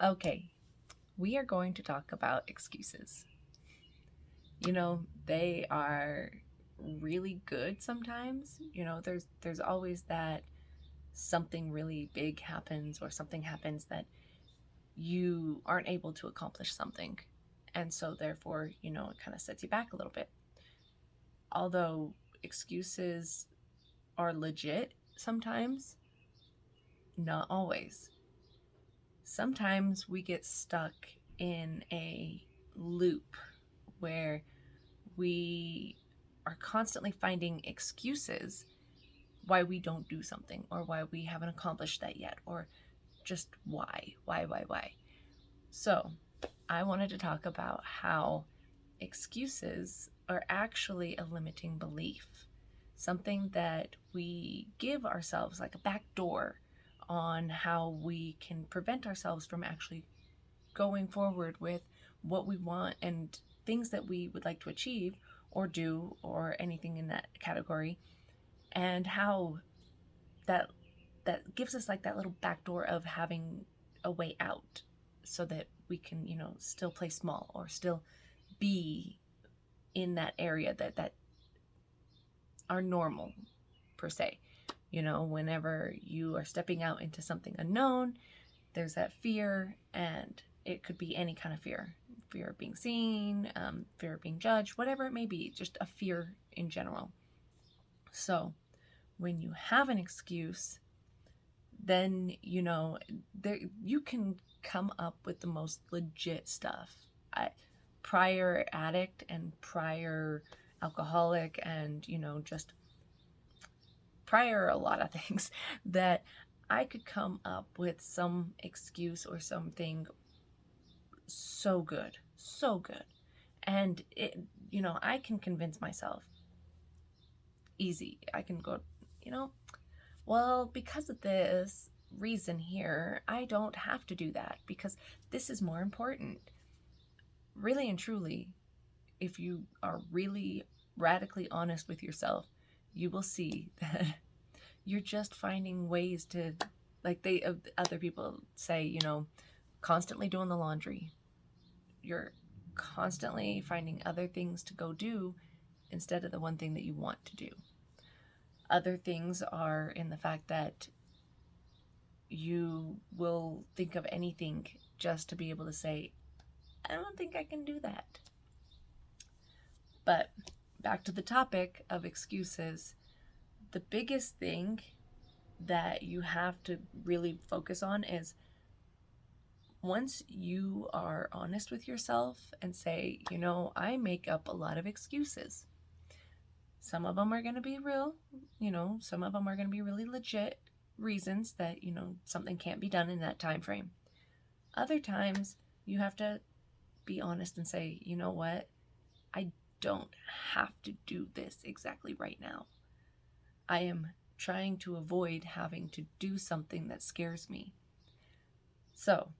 Okay, we are going to talk about excuses. They are really good sometimes. There's always that something really big happens or something happens that you aren't able to accomplish something. And so therefore, it kind of sets you back a little bit. Although excuses are legit sometimes, not always. Sometimes we get stuck in a loop where we are constantly finding excuses why we don't do something or why we haven't accomplished that yet or just why. So, I wanted to talk about how excuses are actually a limiting belief, something that we give ourselves like a back door on how we can prevent ourselves from actually going forward with what we want and things that we would like to achieve or do or anything in that category, and how that gives us like that little back door of having a way out so that we can still play small or still be in that area that are normal per se. Whenever you are stepping out into something unknown, there's that fear, and it could be any kind of fear of being seen, fear of being judged, whatever it may be, just a fear in general. So when you have an excuse, then there you can come up with the most legit stuff. Prior addict and prior alcoholic and just prior a lot of things that I could come up with some excuse or something so good, so good. And I can convince myself easy. I can go, you know, well, because of this reason here, I don't have to do that because this is more important. Really and truly, if you are really radically honest with yourself, you will see that you're just finding ways to, like other people say, constantly doing the laundry. You're constantly finding other things to go do instead of the one thing that you want to do. Other things are in the fact that you will think of anything just to be able to say, I don't think I can do that. But back to the topic of excuses, the biggest thing that you have to really focus on is once you are honest with yourself and say, I make up a lot of excuses. Some of them are going to be real, some of them are going to be really legit reasons that, something can't be done in that time frame. Other times, you have to be honest and say, you know what? I don't have to do this exactly right now. I am trying to avoid having to do something that scares me. So,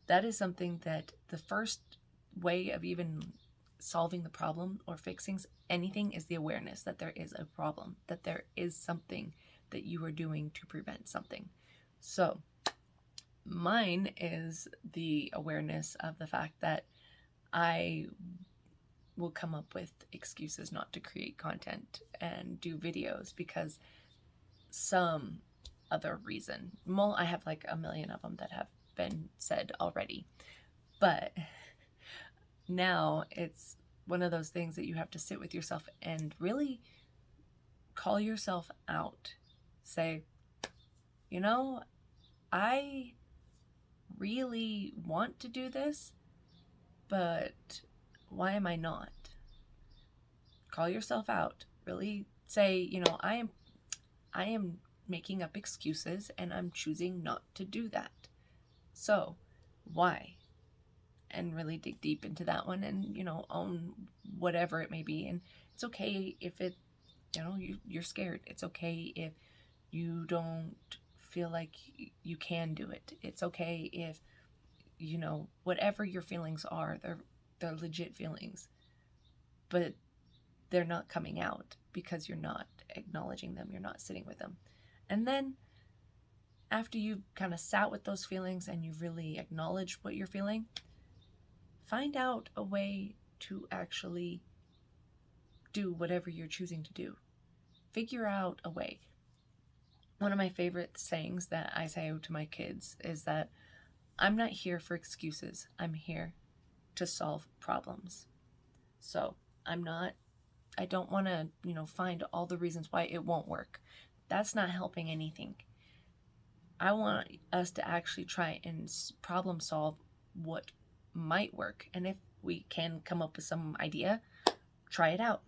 that is something that the first way of even solving the problem or fixing anything is the awareness that there is a problem, that there is something that you are doing to prevent something. So, mine is the awareness of the fact that I will come up with excuses not to create content and do videos because some other reason. Well, I have like a million of them that have been said already. But now it's one of those things that you have to sit with yourself and really call yourself out. Say, I really want to do this, but why am I not? Call yourself out. Really say, I am making up excuses and I'm choosing not to do that. So, why? And really dig deep into that one and, own whatever it may be. And it's okay if you're scared. It's okay if you don't feel like you can do it. It's okay if, whatever your feelings are, they're legit feelings. But they're not coming out because you're not acknowledging them. You're not sitting with them. And then after you've kind of sat with those feelings and you've really acknowledged what you're feeling, find out a way to actually do whatever you're choosing to do. Figure out a way. One of my favorite sayings that I say to my kids is that I'm not here for excuses. I'm here to solve problems. So I don't want to, find all the reasons why it won't work. That's not helping anything. I want us to actually try and problem solve what might work. And if we can come up with some idea, try it out.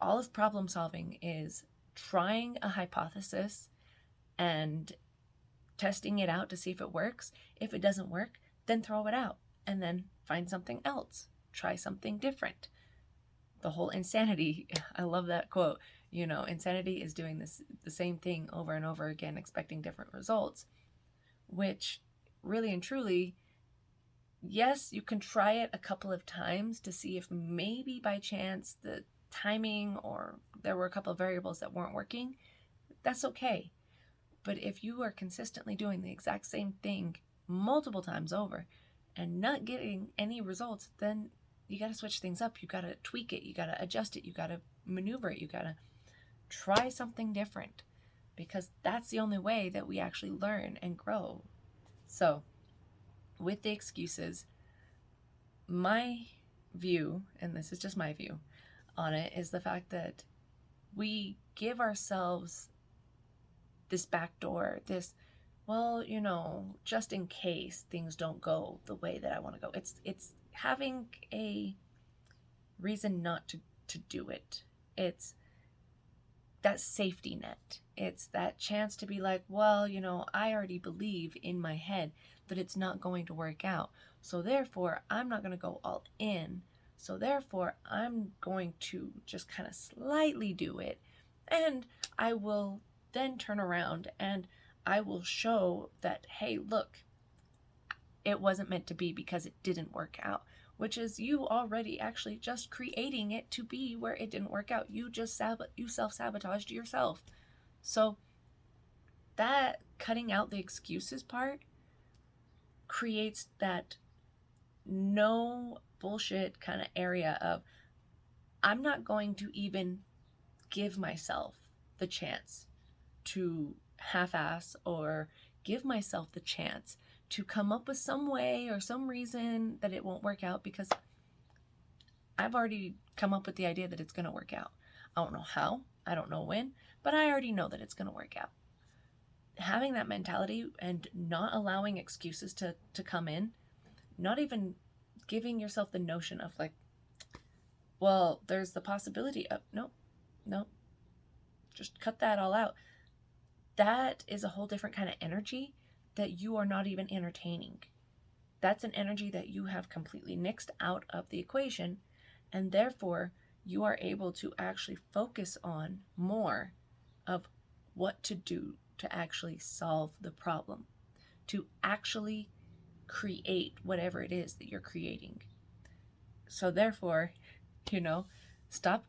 All of problem solving is trying a hypothesis and testing it out to see if it works. If it doesn't work, then throw it out and then find something else. Try something different. The whole insanity, I love that quote. Insanity is doing the same thing over and over again, expecting different results, which really and truly, yes, you can try it a couple of times to see if maybe by chance the timing or there were a couple of variables that weren't working. That's okay. But if you are consistently doing the exact same thing multiple times over and not getting any results, then you got to switch things up. You got to tweak it. You got to adjust it. You got to maneuver it. You got to try something different, because that's the only way that we actually learn and grow. So with the excuses, my view, and this is just my view on it, is the fact that we give ourselves this backdoor, just in case things don't go the way that I want to go. It's having a reason not to do it. It's that safety net. It's that chance to be like, well, I already believe in my head that it's not going to work out. So therefore, I'm not going to go all in. So therefore, I'm going to just kind of slightly do it. And I will then turn around and I will show that, hey, look, it wasn't meant to be because it didn't work out, which is you already actually just creating it to be where it didn't work out. You self-sabotaged yourself. So that cutting out the excuses part creates that no bullshit kind of area of, I'm not going to even give myself the chance to half-ass or give myself the chance to come up with some way or some reason that it won't work out, because I've already come up with the idea that it's going to work out. I don't know how, I don't know when, but I already know that it's going to work out. Having that mentality and not allowing excuses to come in, not even giving yourself the notion of like, well, there's the possibility of, no, just cut that all out. That is a whole different kind of energy that you are not even entertaining. That's an energy that you have completely nixed out of the equation, and therefore you are able to actually focus on more of what to do to actually solve the problem, to actually create whatever it is that you're creating. So therefore, stop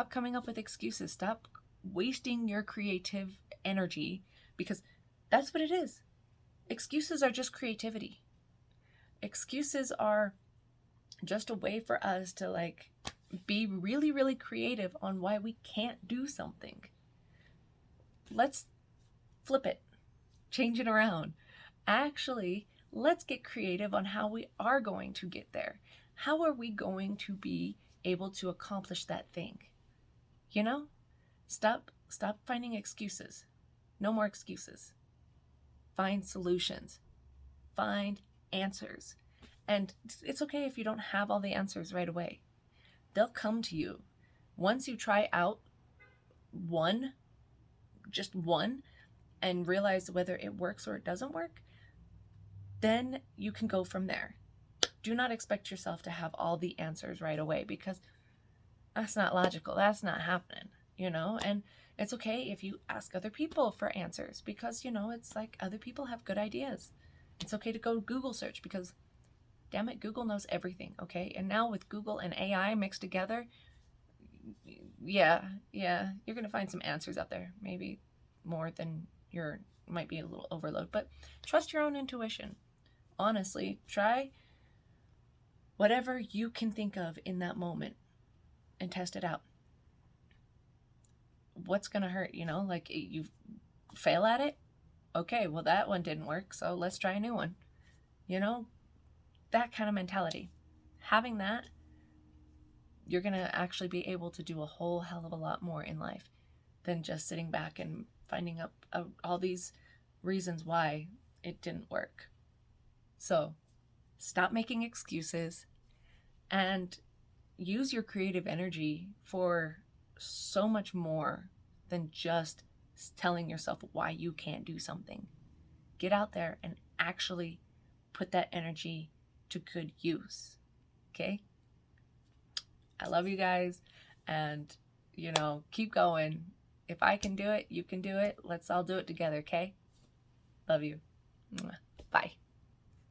coming up with excuses. Stop wasting your creative energy, because that's what it is. Excuses are just creativity. Excuses are just a way for us to be really, really creative on why we can't do something. Let's flip it, change it around. Actually, let's get creative on how we are going to get there. How are we going to be able to accomplish that thing? Stop finding excuses. No more excuses. Find solutions. Find answers. And it's okay if you don't have all the answers right away. They'll come to you. Once you try out just one, and realize whether it works or it doesn't work, then you can go from there. Do not expect yourself to have all the answers right away, because that's not logical. That's not happening, and it's okay if you ask other people for answers, because, it's like other people have good ideas. It's okay to go Google search, because damn it, Google knows everything, okay? And now with Google and AI mixed together, yeah, you're going to find some answers out there, maybe more than your might be a little overload, but trust your own intuition. Honestly, try whatever you can think of in that moment and test it out. What's going to hurt, like you fail at it? Okay, well, that one didn't work, so let's try a new one. That kind of mentality. Having that, you're going to actually be able to do a whole hell of a lot more in life than just sitting back and finding up all these reasons why it didn't work. So stop making excuses and use your creative energy for so much more than just telling yourself why you can't do something. Get out there and actually put that energy to good use. Okay? I love you guys, and keep going. If I can do it, you can do it. Let's all do it together, okay? Love you. Bye.